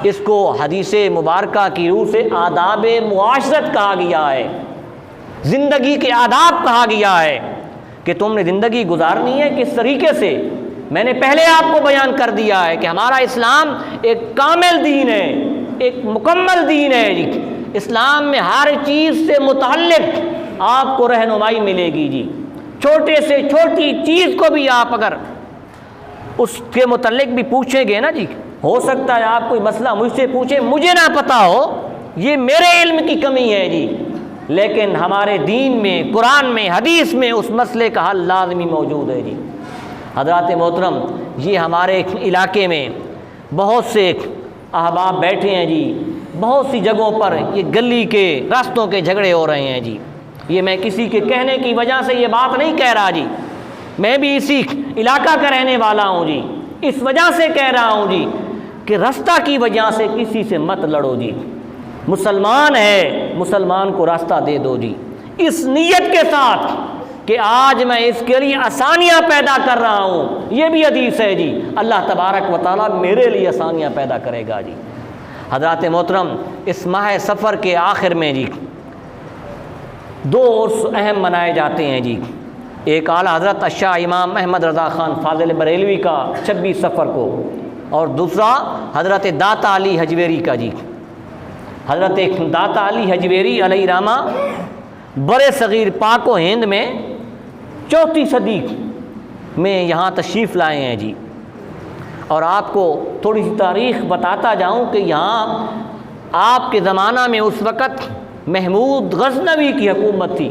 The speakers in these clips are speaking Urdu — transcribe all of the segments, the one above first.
اس کو حدیث مبارکہ کی روح سے آداب معاشرت کہا گیا ہے، زندگی کے آداب کہا گیا ہے کہ تم نے زندگی گزارنی ہے کس طریقے سے۔ میں نے پہلے آپ کو بیان کر دیا ہے کہ ہمارا اسلام ایک کامل دین ہے، ایک مکمل دین ہے جی۔ اسلام میں ہر چیز سے متعلق آپ کو رہنمائی ملے گی جی، چھوٹے سے چھوٹی چیز کو بھی آپ اگر اس کے متعلق بھی پوچھیں گے نا جی، ہو سکتا ہے آپ کوئی مسئلہ مجھ سے پوچھیں، مجھے نہ پتا ہو، یہ میرے علم کی کمی ہے جی، لیکن ہمارے دین میں، قرآن میں، حدیث میں اس مسئلے کا حل لازمی موجود ہے جی۔ حضرات محترم، یہ ہمارے علاقے میں بہت سے احباب بیٹھے ہیں جی، بہت سی جگہوں پر یہ گلی کے راستوں کے جھگڑے ہو رہے ہیں جی۔ یہ میں کسی کے کہنے کی وجہ سے یہ بات نہیں کہہ رہا جی، میں بھی اسی علاقہ کا رہنے والا ہوں جی، اس وجہ سے کہہ رہا ہوں جی کہ راستہ کی وجہ سے کسی سے مت لڑو جی۔ مسلمان ہے، مسلمان کو راستہ دے دو جی، اس نیت کے ساتھ کہ آج میں اس کے لیے آسانیاں پیدا کر رہا ہوں۔ یہ بھی حدیث ہے جی، اللہ تبارک و تعالیٰ میرے لیے آسانیاں پیدا کرے گا جی۔ حضرات محترم، اس ماہ سفر کے آخر میں جی دو عرس اہم منائے جاتے ہیں جی۔ ایک اعلیٰ حضرت الشاہ امام احمد رضا خان فاضل بریلوی کا 26 سفر کو، اور دوسرا حضرت داتا علی حجویری کا جی۔ حضرت داتا علی حجویری علیہ رحمہ برے صغیر پاک و ہند میں 4 صدی میں یہاں تشریف لائے ہیں جی۔ اور آپ کو تھوڑی سی تاریخ بتاتا جاؤں کہ یہاں آپ کے زمانہ میں اس وقت محمود غزنوی کی حکومت تھی،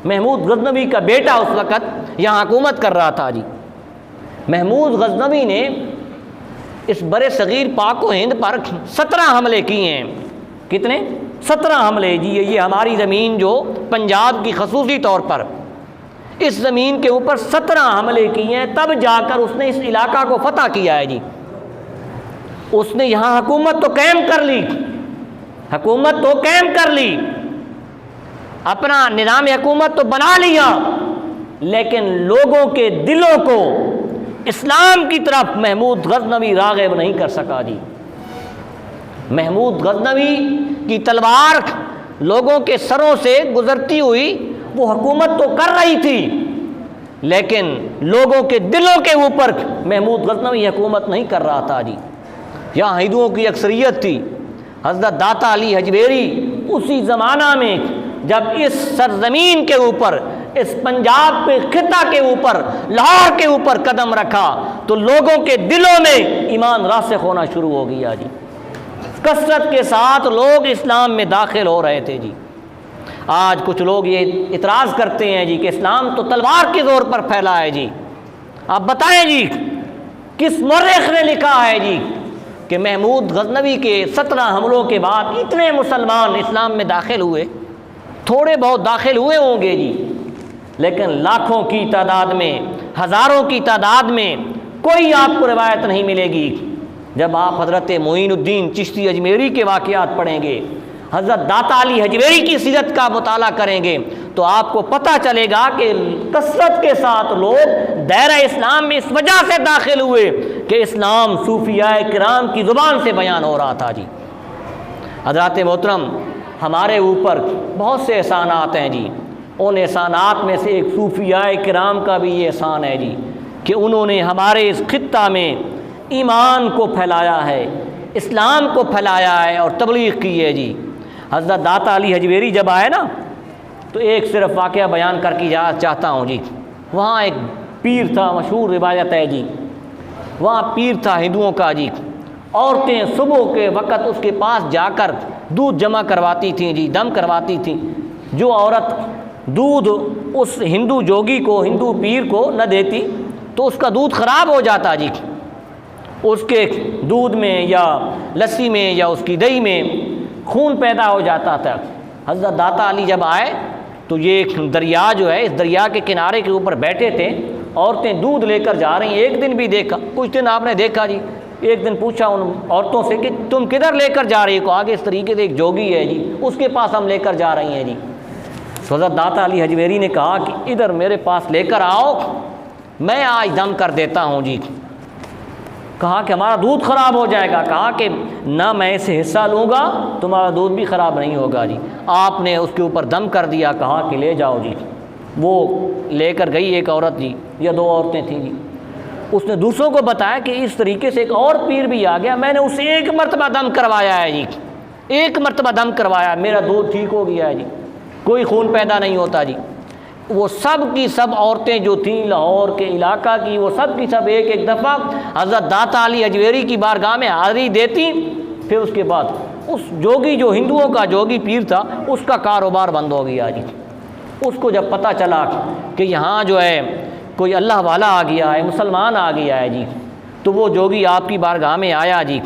محمود غزنوی کا بیٹا اس وقت یہاں حکومت کر رہا تھا جی۔ محمود غزنوی نے اس برے صغیر پاک و ہند پر 17 حملے کیے ہیں۔ کتنے؟ 17 حملے جی۔ یہ ہماری زمین جو پنجاب کی خصوصی طور پر، اس زمین کے اوپر 17 حملے کیے ہیں، تب جا کر اس نے اس علاقہ کو فتح کیا ہے جی۔ اس نے یہاں حکومت تو قائم کر لی، حکومت تو قائم کر لی، اپنا نظام حکومت تو بنا لیا، لیکن لوگوں کے دلوں کو اسلام کی طرف محمود غزنوی راغب نہیں کر سکا جی۔ محمود غزنوی کی تلوار لوگوں کے سروں سے گزرتی ہوئی وہ حکومت تو کر رہی تھی، لیکن لوگوں کے دلوں کے اوپر محمود غزنوی حکومت نہیں کر رہا تھا جی۔ یہاں ہندوؤں کی اکثریت تھی۔ حضرت داتا علی حجویری اسی زمانہ میں جب اس سرزمین کے اوپر، اس پنجاب کے خطہ کے اوپر، لاہور کے اوپر قدم رکھا تو لوگوں کے دلوں میں ایمان راسخ ہونا شروع ہو گیا جی۔ کثرت کے ساتھ لوگ اسلام میں داخل ہو رہے تھے جی۔ آج کچھ لوگ یہ اعتراض کرتے ہیں جی کہ اسلام تو تلوار کے زور پر پھیلا ہے جی۔ آپ بتائیں جی کس مورخ نے لکھا ہے جی کہ محمود غزنوی کے 17 حملوں کے بعد اتنے مسلمان اسلام میں داخل ہوئے؟ تھوڑے بہت داخل ہوئے ہوں گے جی، لیکن لاکھوں کی تعداد میں، ہزاروں کی تعداد میں کوئی آپ کو روایت نہیں ملے گی۔ جب آپ حضرت معین الدین چشتی اجمیری کے واقعات پڑھیں گے، حضرت داتا علی حجویری کی سیرت کا مطالعہ کریں گے تو آپ کو پتہ چلے گا کہ کثرت کے ساتھ لوگ دائرہ اسلام میں اس وجہ سے داخل ہوئے کہ اسلام صوفیاء کرام کی زبان سے بیان ہو رہا تھا جی۔ حضرات محترم، ہمارے اوپر بہت سے احسانات ہیں جی، ان احسانات میں سے ایک صوفیاء کرام کا بھی یہ احسان ہے جی کہ انہوں نے ہمارے اس خطہ میں ایمان کو پھیلایا ہے، اسلام کو پھیلایا ہے اور تبلیغ کی ہے جی۔ حضرت داتا علی حجویری جب آئے نا تو ایک صرف واقعہ بیان کر کے چاہتا ہوں جی۔ وہاں ایک پیر تھا، مشہور روایت ہے جی، وہاں پیر تھا ہندوؤں کا جی۔ عورتیں صبح کے وقت اس کے پاس جا کر دودھ جمع کرواتی تھیں جی، دم کرواتی تھیں۔ جو عورت دودھ اس ہندو جوگی کو، ہندو پیر کو نہ دیتی تو اس کا دودھ خراب ہو جاتا جی۔ اس کے دودھ میں یا لسی میں یا اس کی دہی میں خون پیدا ہو جاتا تھا۔ حضرت داتا علی جب آئے تو یہ ایک دریا جو ہے، اس دریا کے کنارے کے اوپر بیٹھے تھے، عورتیں دودھ لے کر جا رہی ہیں۔ ایک دن بھی دیکھا، کچھ دن آپ نے دیکھا جی، ایک دن پوچھا ان عورتوں سے کہ تم کدھر لے کر جا رہی ہو؟ آگے اس طریقے سے ایک جوگی ہے جی، اس کے پاس ہم لے کر جا رہی ہیں جی۔ تو حضرت داتا علی حجویری نے کہا کہ ادھر میرے پاس لے کر آؤ، میں آج دم کر دیتا ہوں جی۔ کہا کہ ہمارا دودھ خراب ہو جائے گا، کہا کہ نہ میں اسے حصہ لوں گا، تمہارا دودھ بھی خراب نہیں ہوگا جی۔ آپ نے اس کے اوپر دم کر دیا، کہا کہ لے جاؤ جی۔ وہ لے کر گئی ایک عورت جی، یا 2 عورتیں تھیں جی۔ اس نے دوسروں کو بتایا کہ اس طریقے سے ایک اور پیر بھی آ گیا، میں نے اسے 1 مرتبہ دم کروایا ہے جی، 1 مرتبہ دم کروایا، میرا دودھ ٹھیک ہو گیا ہے جی، کوئی خون پیدا نہیں ہوتا جی۔ وہ سب کی سب عورتیں جو تھیں لاہور کے علاقہ کی، وہ سب کی سب ایک دفعہ حضرت داتا علی اجویری کی بارگاہ میں حاضری دیتی۔ پھر اس کے بعد اس جوگی، جو ہندوؤں کا جوگی پیر تھا، اس کا کاروبار بند ہو گیا جی۔ اس کو جب پتہ چلا کہ یہاں جو ہے کوئی اللہ والا آ گیا ہے، مسلمان آ گیا ہے جی، تو وہ جوگی آپ کی بارگاہ میں آیا جی،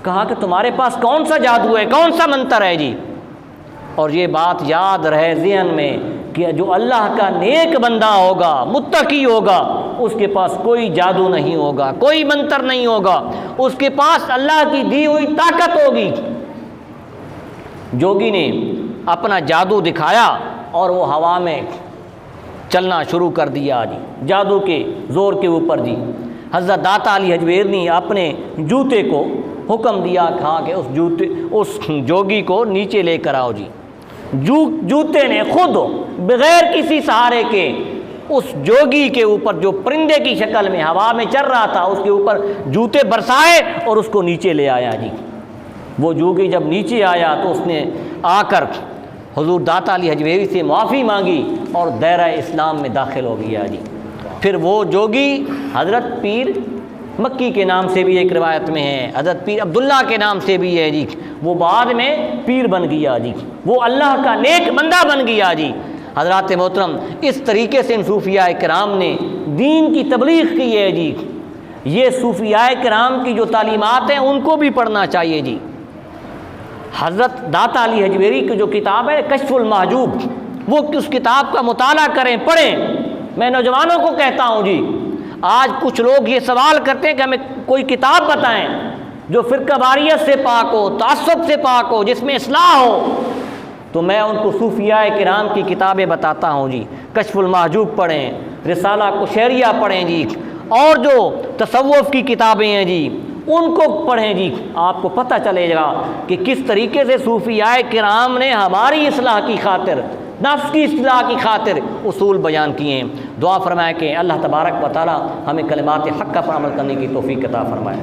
کہا کہ تمہارے پاس کون سا جادو ہے، کون سا منتر ہے جی؟ اور یہ بات یاد رہے ذہن میں کہ جو اللہ کا نیک بندہ ہوگا، متقی ہوگا، اس کے پاس کوئی جادو نہیں ہوگا، کوئی منتر نہیں ہوگا، اس کے پاس اللہ کی دی ہوئی طاقت ہوگی۔ جوگی نے اپنا جادو دکھایا اور وہ ہوا میں چلنا شروع کر دیا جی، جادو کے زور کے اوپر جی۔ حضرت داتا علی اجویری نے اپنے جوتے کو حکم دیا، کہا کہ اس جوگی کو نیچے لے کر آؤ جی۔ جوتے نے خود بغیر کسی سہارے کے اس جوگی کے اوپر، جو پرندے کی شکل میں ہوا میں چل رہا تھا، اس کے اوپر جوتے برسائے اور اس کو نیچے لے آیا جی۔ وہ جوگی جب نیچے آیا تو اس نے آ کر حضور داتا علی اجویری سے معافی مانگی اور دائرہ اسلام میں داخل ہو گیا جی۔ پھر وہ جوگی حضرت پیر مکی کے نام سے بھی ایک روایت میں ہے، حضرت پیر عبداللہ کے نام سے بھی ہے جی، وہ بعد میں پیر بن گیا جی، وہ اللہ کا نیک بندہ بن گیا جی۔ حضرات محترم، اس طریقے سے ان صوفیاء کرام نے دین کی تبلیغ کی ہے جی۔ یہ صوفیاء کرام کی جو تعلیمات ہیں ان کو بھی پڑھنا چاہیے جی۔ حضرت داتا علی اجویری کی جو کتاب ہے کشف المحجوب، وہ اس کتاب کا مطالعہ کریں، پڑھیں۔ میں نوجوانوں کو کہتا ہوں جی، آج کچھ لوگ یہ سوال کرتے ہیں کہ ہمیں کوئی کتاب بتائیں جو فرقہ واریت سے پاک ہو، تعصب سے پاک ہو، جس میں اصلاح ہو، تو میں ان کو صوفیاء کرام کی کتابیں بتاتا ہوں جی۔ کشف المحجوب پڑھیں، رسالہ قشیریہ پڑھیں جی، اور جو تصوف کی کتابیں ہیں جی ان کو پڑھیں جی۔ آپ کو پتہ چلے گا کہ کس طریقے سے صوفیاء کرام نے ہماری اصلاح کی خاطر، نفس کی اصلاح کی خاطر اصول بیان کیے ہیں۔ دعا فرمائے کہ اللہ تبارک و تعالی ہمیں کلمات حق پر عمل کرنے کی توفیق عطا فرمائے۔